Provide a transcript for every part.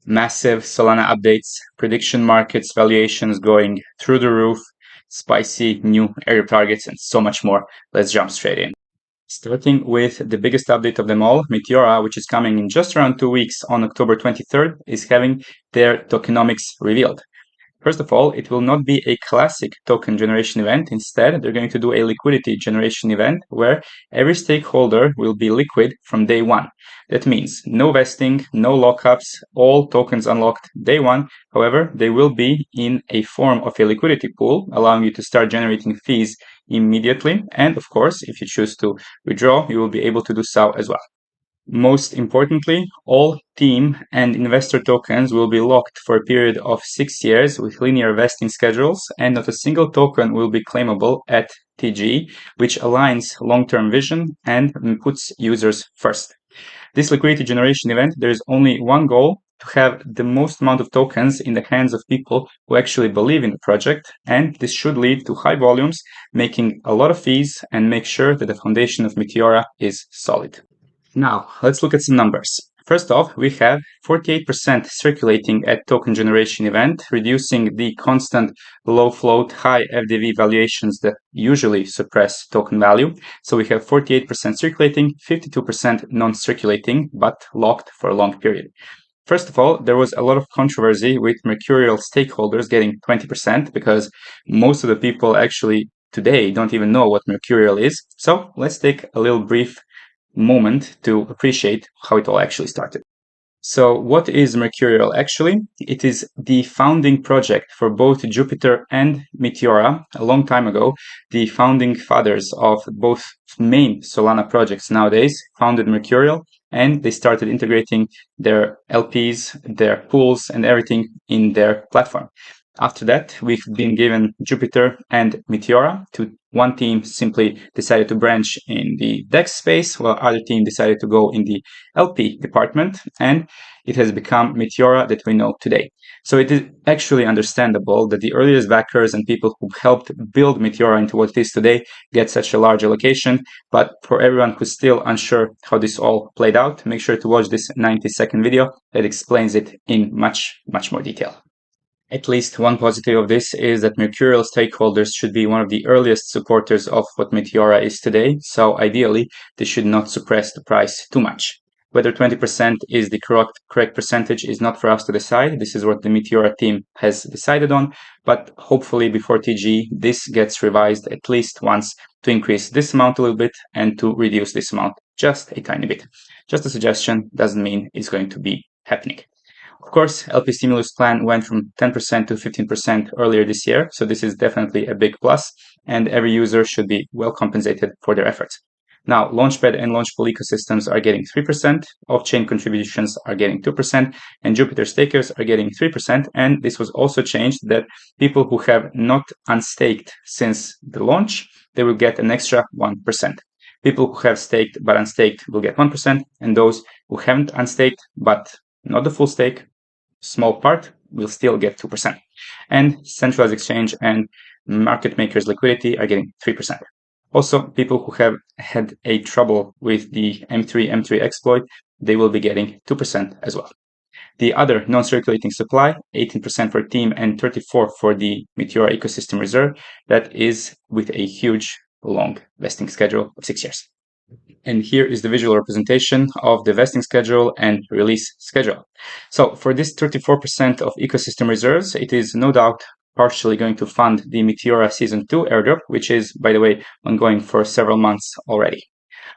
Massive Solana updates, prediction markets valuations going through the roof, spicy new airdrop targets, and so much more. Let's jump straight in. Starting with the biggest update of them all, Meteora, which is coming in just around 2 weeks on October 23rd, is having their tokenomics revealed. First of all, it will not be a classic token generation event. Instead, they're going to do a liquidity generation event where every stakeholder will be liquid from day one. That means no vesting, no lockups, all tokens unlocked day one. However, they will be in a form of a liquidity pool, allowing you to start generating fees immediately. And of course, if you choose to withdraw, you will be able to do so as well. Most importantly, all team and investor tokens will be locked for a period of 6 years with linear vesting schedules, and not a single token will be claimable at TG, which aligns long-term vision and puts users first. This liquidity generation event, there is only one goal: to have the most amount of tokens in the hands of people who actually believe in the project, and this should lead to high volumes, making a lot of fees, and make sure that the foundation of Meteora is solid. Now, let's look at some numbers. First off, we have 48% circulating at token generation event, reducing the constant low float, high FDV valuations that usually suppress token value. So we have 48% circulating, 52% non-circulating, but locked for a long period. First of all, there was a lot of controversy with Mercurial stakeholders getting 20% because most of the people actually today don't even know what Mercurial is. So let's take a little brief moment to appreciate how it all actually started. So what is Mercurial actually? It is the founding project for both Jupiter and Meteora. A long time ago, the founding fathers of both main Solana projects nowadays founded Mercurial, and they started integrating their LPs, their pools, and everything in their platform. After that, we've been given Jupiter and Meteora. One team simply decided to branch in the DEX space, while other team decided to go in the LP department, and it has become Meteora that we know today. So it is actually understandable that the earliest backers and people who helped build Meteora into what it is today get such a large allocation. But for everyone who's still unsure how this all played out, make sure to watch this 90-second video that explains it in much more detail. At least one positive of this is that Mercurial stakeholders should be one of the earliest supporters of what Meteora is today, so ideally they should not suppress the price too much. Whether 20% is the correct percentage is not for us to decide. This is what the Meteora team has decided on, but hopefully before TG this gets revised at least once to increase this amount a little bit and to reduce this amount just a tiny bit. Just a suggestion, doesn't mean it's going to be happening. Of course, LP stimulus plan went from 10% to 15% earlier this year, so this is definitely a big plus, and every user should be well compensated for their efforts. Now, Launchpad and Launchpool ecosystems are getting 3%, off-chain contributions are getting 2%, and Jupiter stakers are getting 3%, and this was also changed that people who have not unstaked since the launch, they will get an extra 1%. People who have staked but unstaked will get 1%, and those who haven't unstaked but not the full stake, small part, will still get 2%. And centralized exchange and market makers liquidity are getting 3%. Also, people who have had a trouble with the M3 exploit, they will be getting 2% as well. The other non-circulating supply, 18% for team and 34% for the Meteora ecosystem reserve, that is with a huge long vesting schedule of 6 years. And here is the visual representation of the vesting schedule and release schedule. So for this 34% of ecosystem reserves, it is no doubt partially going to fund the Meteora Season 2 airdrop, which is, by the way, ongoing for several months already.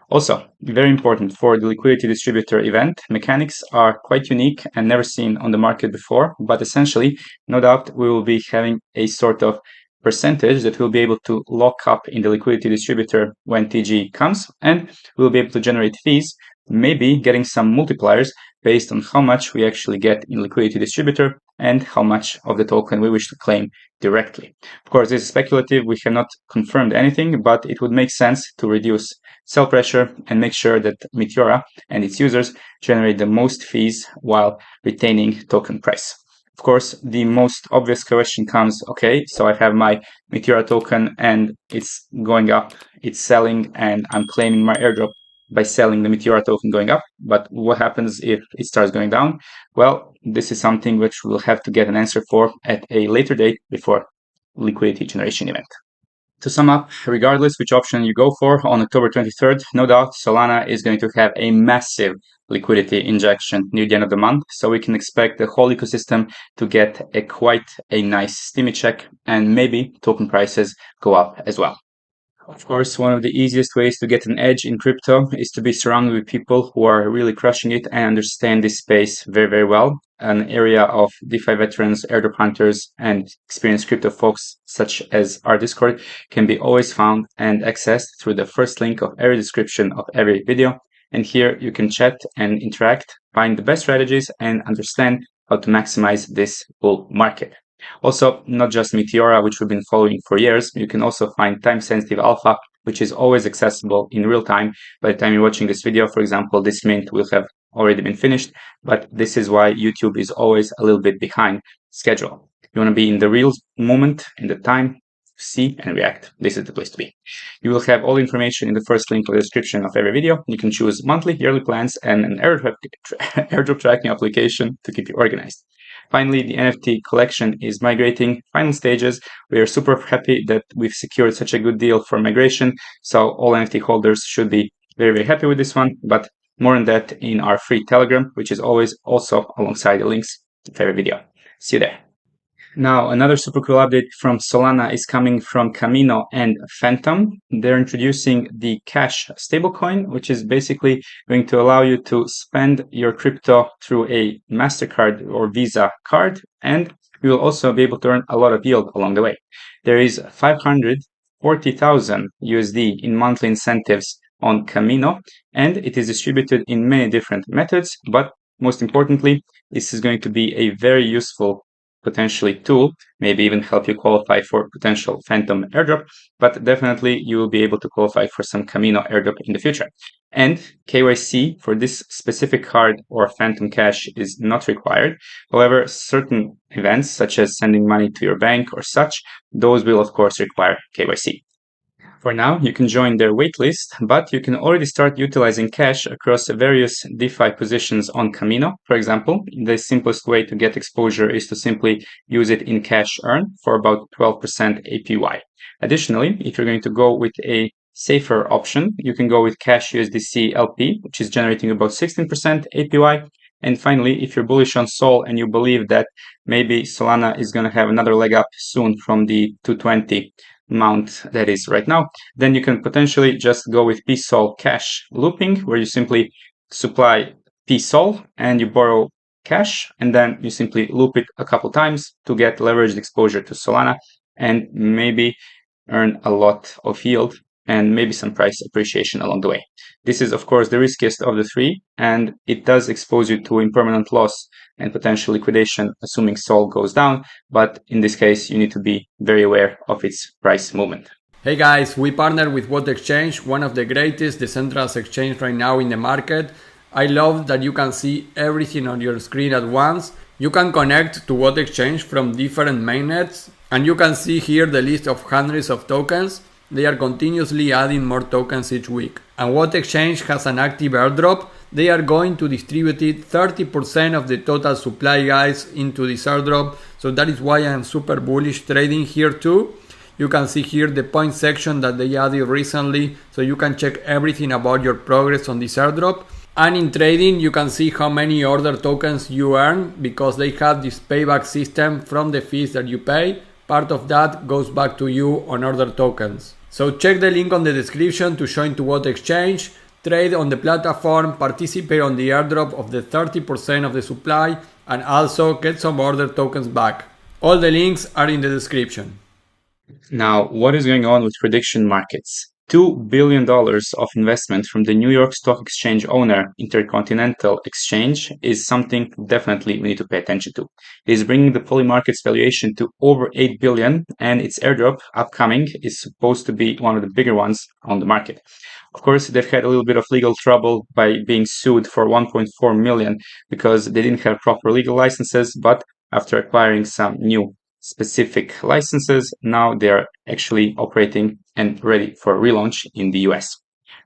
Also, very important for the liquidity distributor event, mechanics are quite unique and never seen on the market before, but essentially, no doubt we will be having a sort of percentage that we'll be able to lock up in the liquidity distributor when TG comes, and we'll be able to generate fees, maybe getting some multipliers based on how much we actually get in liquidity distributor and how much of the token we wish to claim directly. Of course, this is speculative, we have not confirmed anything, but it would make sense to reduce sell pressure and make sure that Meteora and its users generate the most fees while retaining token price. Of course, the most obvious question comes, okay, so I have my Meteora token and it's going up, it's selling, and I'm claiming my airdrop. by selling the Meteora token going up. But what happens if it starts going down? Well, this is something which we'll have to get an answer for at a later date before liquidity generation event. To sum up, regardless which option you go for on October 23rd, no doubt Solana is going to have a massive liquidity injection near the end of the month, so we can expect the whole ecosystem to get quite a nice stimmy check, and maybe token prices go up as well. Of course, one of the easiest ways to get an edge in crypto is to be surrounded with people who are really crushing it and understand this space very, very well. An area of DeFi veterans, airdrop hunters, and experienced crypto folks such as our Discord can be always found and accessed through the first link of every description of every video. And here you can chat and interact, find the best strategies, and understand how to maximize this bull market. Also, not just Meteora, which we've been following for years, you can also find time-sensitive alpha, which is always accessible in real time. By the time you're watching this video, for example, this mint will have already been finished, but this is why YouTube is always a little bit behind schedule. You want to be in the real moment, in the time, see and react. This is the place to be. You will have all information in the first link of the description of every video. You can choose monthly, yearly plans, and an airdrop tracking application to keep you organized. Finally, the NFT collection is migrating, final stages. We are super happy that we've secured such a good deal for migration, so all NFT holders should be very, very happy with this one, but more on that in our free Telegram, which is always also alongside the links of every video. See you there. Now, another super cool update from Solana is coming from Kamino and Phantom. They're introducing the Cash stablecoin, which is basically going to allow you to spend your crypto through a MasterCard or Visa card, and you will also be able to earn a lot of yield along the way. There is 540,000 USD in monthly incentives on Kamino, and it is distributed in many different methods, but most importantly, this is going to be a very useful potentially tool, maybe even help you qualify for potential Phantom airdrop, but definitely you will be able to qualify for some Kamino airdrop in the future. And KYC for this specific card or Phantom Cash is not required. However, certain events such as sending money to your bank or such, those will of course require KYC. For now, you can join their waitlist, but you can already start utilizing cash across various DeFi positions on Kamino. For example, the simplest way to get exposure is to simply use it in cash earn for about 12% APY. Additionally, if you're going to go with a safer option, you can go with Cash USDC LP, which is generating about 16% APY. And finally, if you're bullish on SOL and you believe that maybe Solana is going to have another leg up soon from the 220 amount that is right now, then you can potentially just go with PSOL cash looping, where you simply supply PSOL and you borrow cash, and then you simply loop it a couple times to get leveraged exposure to Solana and maybe earn a lot of yield and maybe some price appreciation along the way. This is, of course, the riskiest of the three, and it does expose you to impermanent loss and potential liquidation, assuming SOL goes down. But in this case, you need to be very aware of its price movement. Hey guys, we partner with What Exchange, one of the greatest decentralized exchange right now in the market. I love that you can see everything on your screen at once. You can connect to What Exchange from different mainnets, and you can see here the list of hundreds of tokens. They are continuously adding more tokens each week. And What Exchange has an active airdrop. They are going to distribute 30% of the total supply, guys, into this airdrop. So that is why I am super bullish trading here too. You can see here the point section that they added recently, so you can check everything about your progress on this airdrop. And in trading, you can see how many order tokens you earn, because they have this payback system from the fees that you pay. Part of that goes back to you on order tokens. So check the link on the description to join to What Exchange, trade on the platform, participate on the airdrop of the 30% of the supply, and also get some order tokens back. All the links are in the description. Now, what is going on with prediction markets? $2 billion of investment from the New York Stock Exchange owner, Intercontinental Exchange, is something definitely we need to pay attention to. It is bringing the poly market's valuation to over $8 billion, and its airdrop upcoming is supposed to be one of the bigger ones on the market. Of course, they've had a little bit of legal trouble by being sued for $1.4 million because they didn't have proper legal licenses, but after acquiring some new specific licenses, now they are actually operating and ready for a relaunch in the US.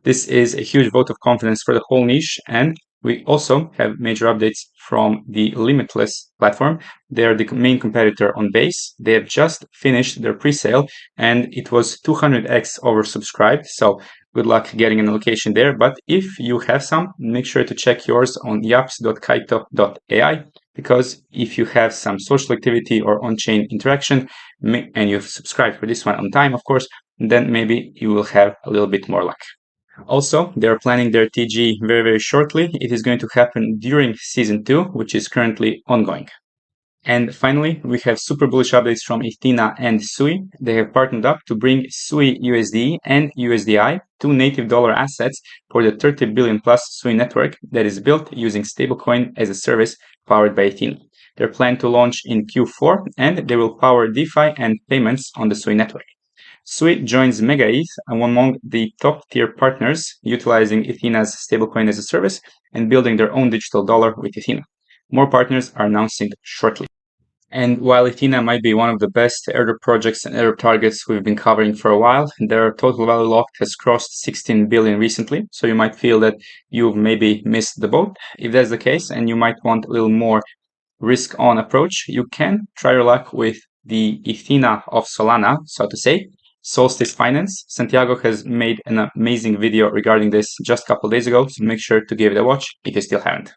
This is a huge vote of confidence for the whole niche, and we also have major updates from the Limitless platform. They are the main competitor on Base. They have just finished their pre-sale, and it was 200x oversubscribed, so good luck getting an allocation there. But if you have some, make sure to check yours on yaps.kaito.ai, because if you have some social activity or on-chain interaction, and you've subscribed for this one on time, of course, then maybe you will have a little bit more luck. Also, they're planning their TG very, very shortly. It is going to happen during Season 2, which is currently ongoing. And finally, we have super bullish updates from Ethena and SUI. They have partnered up to bring SUI USD and USDI, two native dollar assets, for the 30 billion plus SUI network that is built using stablecoin as a service powered by Ethena. They're planned to launch in Q4, and they will power DeFi and payments on the SUI network. SUI joins MegaETH among the top-tier partners utilizing Ethena's stablecoin as a service and building their own digital dollar with Ethena. More partners are announcing shortly. And while Ethena might be one of the best airdrop projects and airdrop targets we've been covering for a while, their total value locked has crossed 16 billion recently, so you might feel that you've maybe missed the boat. If that's the case, and you might want a little more risk-on approach, you can try your luck with the Ethena of Solana, so to say. Solstice Finance. Santiago has made an amazing video regarding this just a couple days ago, so make sure to give it a watch if you still haven't.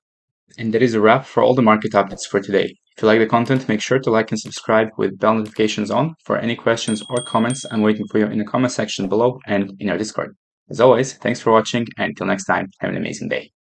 And that is a wrap for all the market updates for today. If you like the content, make sure to like and subscribe with bell notifications on. For any questions or comments, I'm waiting for you in the comment section below and in our Discord. As always, thanks for watching, and until next time, have an amazing day.